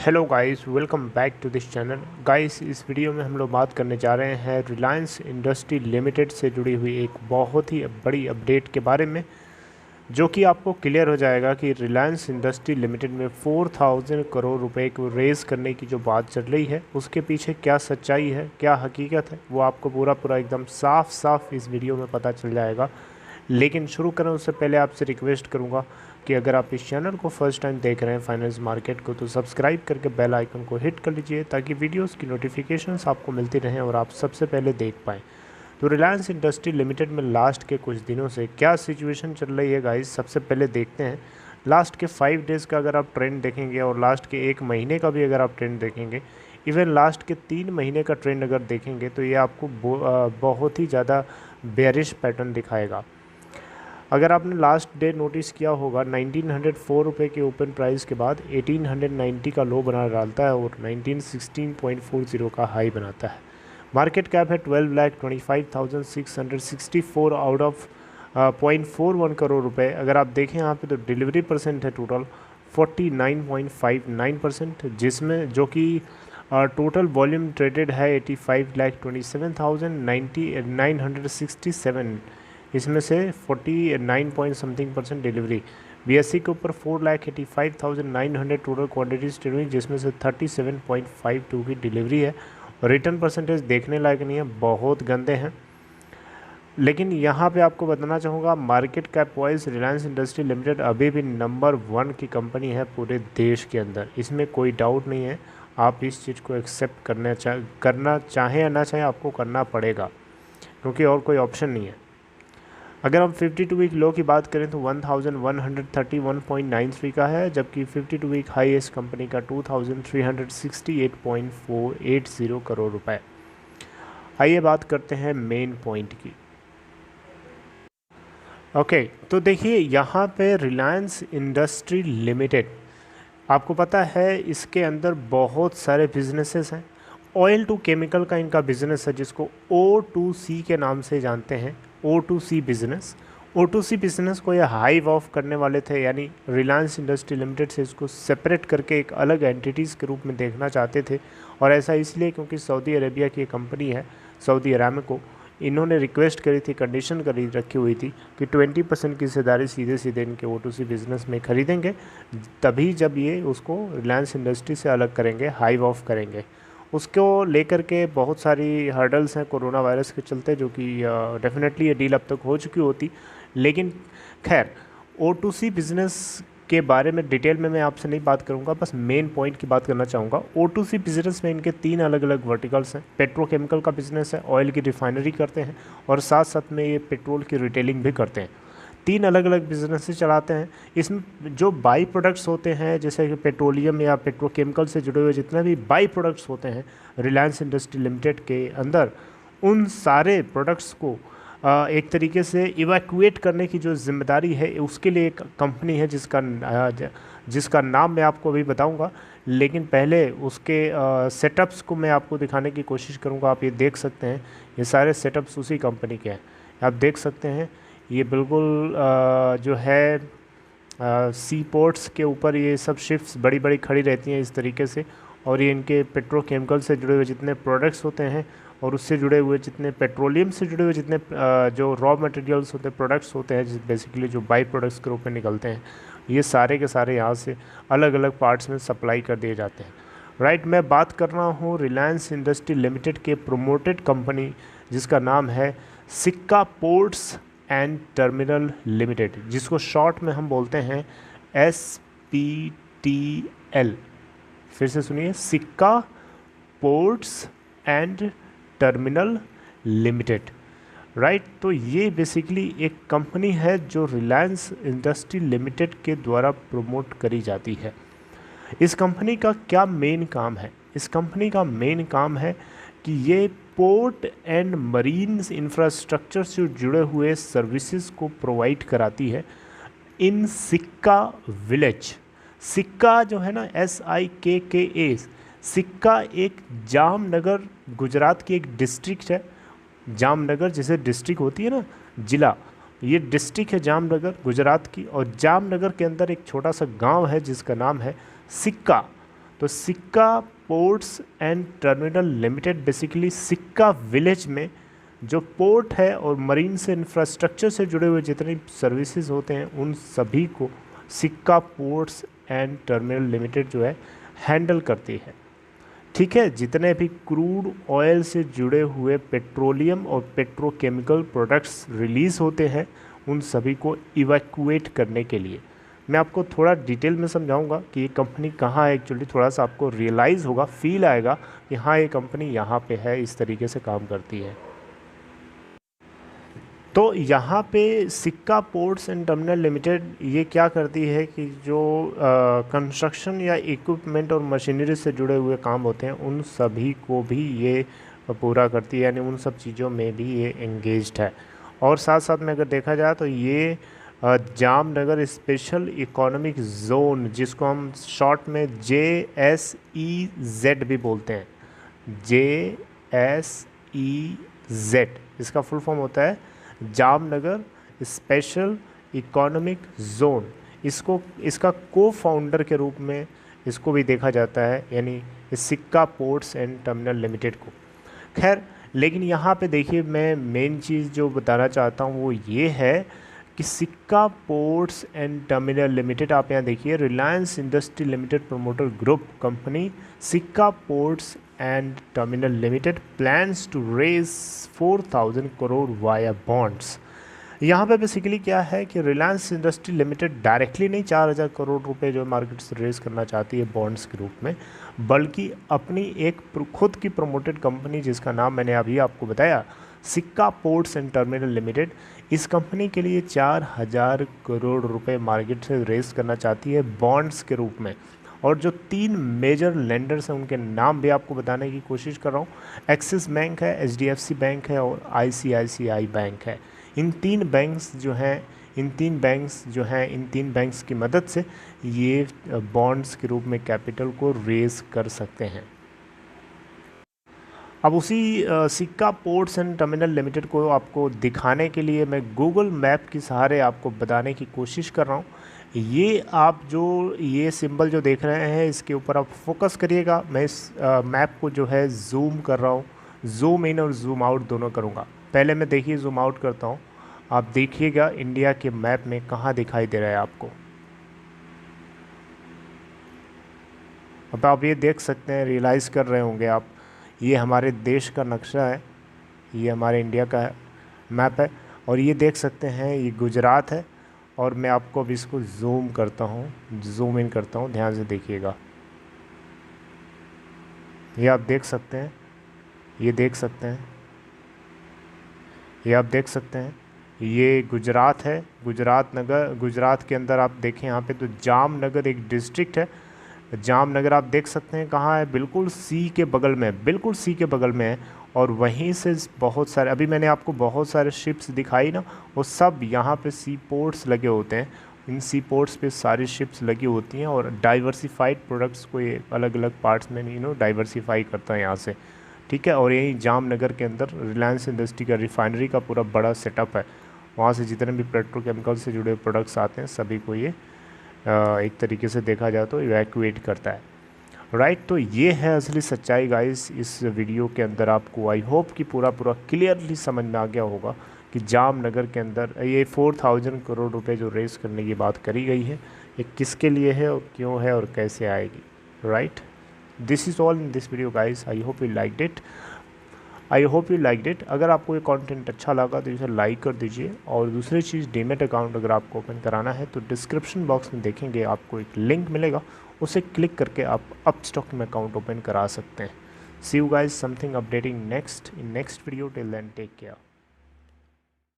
Hello guys, welcome back to this channel. Guys, इस video में हम लोग बात करने जा रहे हैं रिलायंस इंडस्ट्री लिमिटेड से जुड़ी हुई एक बहुत ही बड़ी अपडेट के बारे में, जो कि आपको क्लियर हो जाएगा कि रिलायंस इंडस्ट्री लिमिटेड में 4000 करोड़ रुपए को रेज़ करने की जो बात चल रही है उसके पीछे क्या सच्चाई है, क्या हकीकत है, वो आपको पूरा एकदम साफ साफ इस वीडियो में पता चल जाएगा। लेकिन शुरू करें उससे पहले आपसे रिक्वेस्ट करूंगा कि अगर आप इस चैनल को फर्स्ट टाइम देख रहे हैं फाइनेंस मार्केट को, तो सब्सक्राइब करके बेल आइकन को हिट कर लीजिए ताकि वीडियोस की नोटिफिकेशंस आपको मिलती रहें और आप सबसे पहले देख पाएँ। तो रिलायंस इंडस्ट्री लिमिटेड में लास्ट के कुछ दिनों से क्या सिचुएशन चल रही है गाइस, सबसे पहले देखते हैं। लास्ट के 5 डेज़ का अगर आप ट्रेंड देखेंगे और लास्ट के 1 महीने का भी अगर आप ट्रेंड देखेंगे, इवन लास्ट के 3 महीने का ट्रेंड अगर देखेंगे, तो ये आपको बहुत ही ज़्यादा बेयरिश पैटर्न दिखाएगा। अगर आपने लास्ट डे नोटिस किया होगा, 1904 रुपये के ओपन प्राइस के बाद 1890 का लो बना डालता है और 1916.40 का हाई बनाता है। मार्केट कैप है 12,25,664 आउट ऑफ 0.41 करोड़ रुपए। अगर आप देखें यहाँ पे तो डिलीवरी परसेंट है टोटल 49.59%, जिसमें जो कि टोटल वॉल्यूम ट्रेडेड है 85,27,967। इसमें से 49 point something percent delivery. BSc के ऊपर 4,85,900 टोटल क्वांटिटीज ट्रेड हुई, जिसमें से 37.52 की डिलीवरी है। रिटर्न परसेंटेज देखने लायक नहीं है, बहुत गंदे हैं। लेकिन यहाँ पे आपको बताना चाहूँगा, market cap wise Reliance industry limited अभी भी नंबर 1 की कंपनी है पूरे देश के अंदर, इसमें कोई डाउट नहीं है। आप इस चीज़ को एक्सेप्ट करना चाहें या ना चाहें, आपको करना पड़ेगा, क्योंकि और कोई ऑप्शन नहीं है। अगर हम 52 वीक लो की बात करें तो 1131.93 का है, जबकि 52 वीक हाईएस्ट कंपनी का 2368.480 करोड़ रुपए। आइए बात करते हैं मेन पॉइंट की। ओके, तो देखिए यहाँ पे रिलायंस इंडस्ट्री लिमिटेड, आपको पता है इसके अंदर बहुत सारे बिजनेसेस हैं। ऑयल टू केमिकल का इनका बिजनेस है, जिसको O2C के नाम से जानते हैं, O2C बिजनेस। O2C बिजनेस को ये हाइव ऑफ करने वाले थे, यानी रिलायंस इंडस्ट्री लिमिटेड से इसको सेपरेट करके एक अलग एंटिटीज़ के रूप में देखना चाहते थे। और ऐसा इसलिए क्योंकि सऊदी अरेबिया की एक कंपनी है सऊदी अरामको, इन्होंने रिक्वेस्ट करी थी, कंडीशन करी रखी हुई थी कि 20% की हिस्सेदारी सीधे सीधे इनके O2C बिजनेस में खरीदेंगे, तभी जब ये उसको रिलायंस इंडस्ट्री से अलग करेंगे, हाइव ऑफ करेंगे। उसको लेकर के बहुत सारी हर्डल्स हैं कोरोना वायरस के चलते, जो कि डेफिनेटली ये डील अब तक हो चुकी होती। लेकिन खैर, O2C बिज़नेस के बारे में डिटेल में मैं आपसे नहीं बात करूंगा, बस मेन पॉइंट की बात करना चाहूँगा। O2C बिज़नेस में इनके 3 अलग अलग वर्टिकल्स हैं। पेट्रोकेमिकल का बिज़नेस है, ऑयल की रिफाइनरी करते हैं, और साथ साथ में ये पेट्रोल की रिटेलिंग भी करते हैं। 3 अलग अलग बिजनेस से चलाते हैं। इसमें जो बाई प्रोडक्ट्स होते हैं, जैसे कि पेट्रोलियम या पेट्रोकेमिकल से जुड़े हुए जितने भी बाई प्रोडक्ट्स होते हैं रिलायंस इंडस्ट्री लिमिटेड के अंदर, उन सारे प्रोडक्ट्स को एक तरीके से इवैक्यूएट करने की जो जिम्मेदारी है, उसके लिए एक कंपनी है जिसका नाम मैं आपको अभी बताऊंगा। लेकिन पहले उसके सेटअप्स को मैं आपको दिखाने की कोशिश करूंगा। आप ये देख सकते हैं, ये सारे सेटअप्स उसी कंपनी के हैं। आप देख सकते हैं, ये बिल्कुल जो है सी पोर्ट्स के ऊपर ये सब शिप्स बड़ी बड़ी खड़ी रहती हैं इस तरीके से, और ये इनके पेट्रोकेमिकल से जुड़े हुए जितने प्रोडक्ट्स होते हैं और उससे जुड़े हुए जितने पेट्रोलियम से जुड़े हुए जितने जो रॉ मटेरियल्स होते हैं, प्रोडक्ट्स होते हैं, बेसिकली जो बाई प्रोडक्ट्स के रूप में निकलते हैं, ये सारे के सारे यहाँ से अलग अलग पार्ट्स में सप्लाई कर दिए जाते हैं। राइट, मैं बात कर रहा हूँ रिलायंस इंडस्ट्री लिमिटेड के प्रोमोटेड कंपनी, जिसका नाम है सिक्का पोर्ट्स एंड टर्मिनल लिमिटेड, जिसको शॉर्ट में हम बोलते हैं SPTL। फिर से सुनिए, सिक्का ports and terminal limited. Right, तो ये बेसिकली एक कंपनी है जो रिलायंस इंडस्ट्री लिमिटेड के द्वारा प्रमोट करी जाती है। इस कंपनी का क्या मेन काम है? इस कंपनी का मेन काम है कि ये पोर्ट एंड मरीन इंफ्रास्ट्रक्चर से जुड़े हुए सर्विसेज को प्रोवाइड कराती है इन सिक्का विलेज। सिक्का जो है ना, SIKKA, सिक्का एक जामनगर, गुजरात की एक डिस्ट्रिक्ट है। जामनगर जैसे डिस्ट्रिक्ट होती है ना, ज़िला, ये डिस्ट्रिक्ट है जामनगर गुजरात की, और जामनगर के अंदर एक छोटा सा गांव है जिसका नाम है सिक्का। तो सिक्का ports and terminal limited basically सिक्का विलेज में जो पोर्ट है और मरीन से इंफ्रास्ट्रक्चर से जुड़े हुए जितने सर्विसेज होते हैं उन सभी को सिक्का पोर्ट्स एंड टर्मिनल लिमिटेड जो है हैंडल करती है। ठीक है, जितने भी क्रूड ऑयल से जुड़े हुए पेट्रोलियम और पेट्रोकेमिकल प्रोडक्ट्स रिलीज़ होते हैं उन सभी को इवैक्यूएट करने के लिए मैं आपको थोड़ा डिटेल में समझाऊंगा कि ये कंपनी कहाँ है एक्चुअली। थोड़ा सा आपको रियलाइज़ होगा, फील आएगा कि हाँ ये कंपनी यहाँ पे है, इस तरीके से काम करती है। तो यहाँ पे सिक्का पोर्ट्स एंड टर्मिनल लिमिटेड ये क्या करती है कि जो कंस्ट्रक्शन या इक्विपमेंट और मशीनरी से जुड़े हुए काम होते हैं उन सभी को भी ये पूरा करती है, यानी उन सब चीज़ों में भी ये एंगेज्ड है। और साथ साथ में अगर देखा जाए तो ये जामनगर स्पेशल इकोनॉमिक जोन, जिसको हम शॉर्ट में JSEZ भी बोलते हैं, JSEZ इसका फुल फॉर्म होता है जामनगर स्पेशल इकोनॉमिक जोन। इसका को फाउंडर के रूप में इसको भी देखा जाता है, यानी सिक्का पोर्ट्स एंड टर्मिनल लिमिटेड को। खैर, लेकिन यहाँ पे देखिए मैं मेन चीज़ जो बताना चाहता हूँ वो ये है कि सिक्का पोर्ट्स एंड टर्मिनल लिमिटेड, आप यहाँ देखिए Reliance industry limited promoter group company Sikka ports and terminal limited plans to raise 4,000 crore via bonds. यहाँ पे बेसिकली क्या है कि रिलायंस इंडस्ट्री लिमिटेड डायरेक्टली नहीं 4,000 करोड़ रुपए जो मार्केट से रेज करना चाहती है बॉन्ड्स के रूप में, बल्कि अपनी एक खुद की प्रमोटेड कंपनी जिसका नाम मैंने अभी आपको बताया सिक्का पोर्ट्स एंड टर्मिनल लिमिटेड, इस कंपनी के लिए 4,000 करोड़ रुपए मार्केट से रेज करना चाहती है बॉन्ड्स के रूप में। और जो 3 मेजर लेंडर्स हैं उनके नाम भी आपको बताने की कोशिश कर रहा हूँ। एक्सिस बैंक है, HDFC बैंक है और ICICI बैंक है। इन तीन बैंक्स की मदद से ये बॉन्ड्स के रूप में कैपिटल को रेज कर सकते हैं। अब उसी सिक्का पोर्ट्स एंड टर्मिनल लिमिटेड को आपको दिखाने के लिए मैं गूगल मैप के सहारे आपको बताने की कोशिश कर रहा हूँ। ये आप जो ये सिंबल जो देख रहे हैं इसके ऊपर आप फोकस करिएगा। मैं इस मैप को जो है जूम कर रहा हूँ, जूम इन और जूम आउट दोनों करूँगा। पहले मैं देखिए जूम आउट करता हूँ, आप देखिएगा इंडिया के मैप में कहाँ दिखाई दे रहा है आपको। अब आप ये देख सकते हैं, रियलाइज़ कर रहे होंगे आप, ये हमारे देश का नक्शा है, ये हमारे इंडिया का मैप है और ये देख सकते हैं ये गुजरात है। और मैं आपको अब इसको जूम करता हूँ, जूम इन करता हूँ, ध्यान से देखिएगा। ये आप देख सकते हैं, ये देख सकते हैं, ये आप देख सकते हैं, ये गुजरात है। गुजरात के अंदर आप देखें यहाँ पे तो जामनगर एक डिस्ट्रिक्ट है। जामनगर आप देख सकते हैं कहाँ है, बिल्कुल सी के बगल में, बिल्कुल सी के बगल में है। और वहीं से बहुत सारे, अभी मैंने आपको बहुत सारे शिप्स दिखाई ना, वो सब यहाँ पे सी पोर्ट्स लगे होते हैं। इन सी पोर्ट्स पे सारी शिप्स लगी होती हैं और डाइवर्सिफाइड प्रोडक्ट्स को ये अलग अलग पार्ट्स में डाइवर्सिफाई करता है यहाँ से। ठीक है, और यहीं जामनगर के अंदर रिलायंस इंडस्ट्री का रिफाइनरी का पूरा बड़ा सेटअप है। वहाँ से जितने भी पेट्रोकेमिकल से जुड़े प्रोडक्ट्स आते हैं सभी को ये एक तरीके से देखा जाए तो इवैक्यूएट करता है। राइट, तो ये है असली सच्चाई गाइस। इस वीडियो के अंदर आपको आई होप कि पूरा क्लियरली समझ में आ गया होगा कि जामनगर के अंदर ये 4,000 करोड़ रुपए जो रेस करने की बात करी गई है ये किसके लिए है और क्यों है और कैसे आएगी। Right, this is all in this video guys. I hope you liked it. अगर आपको ये कंटेंट अच्छा लगा तो इसे लाइक कर दीजिए। और दूसरी चीज़, डीमेट अकाउंट अगर आपको ओपन कराना है तो डिस्क्रिप्शन बॉक्स में देखेंगे आपको एक लिंक मिलेगा, उसे क्लिक करके आप अपस्टॉक में अकाउंट ओपन करा सकते हैं। See you guys, something updating next in next video. Till then take care.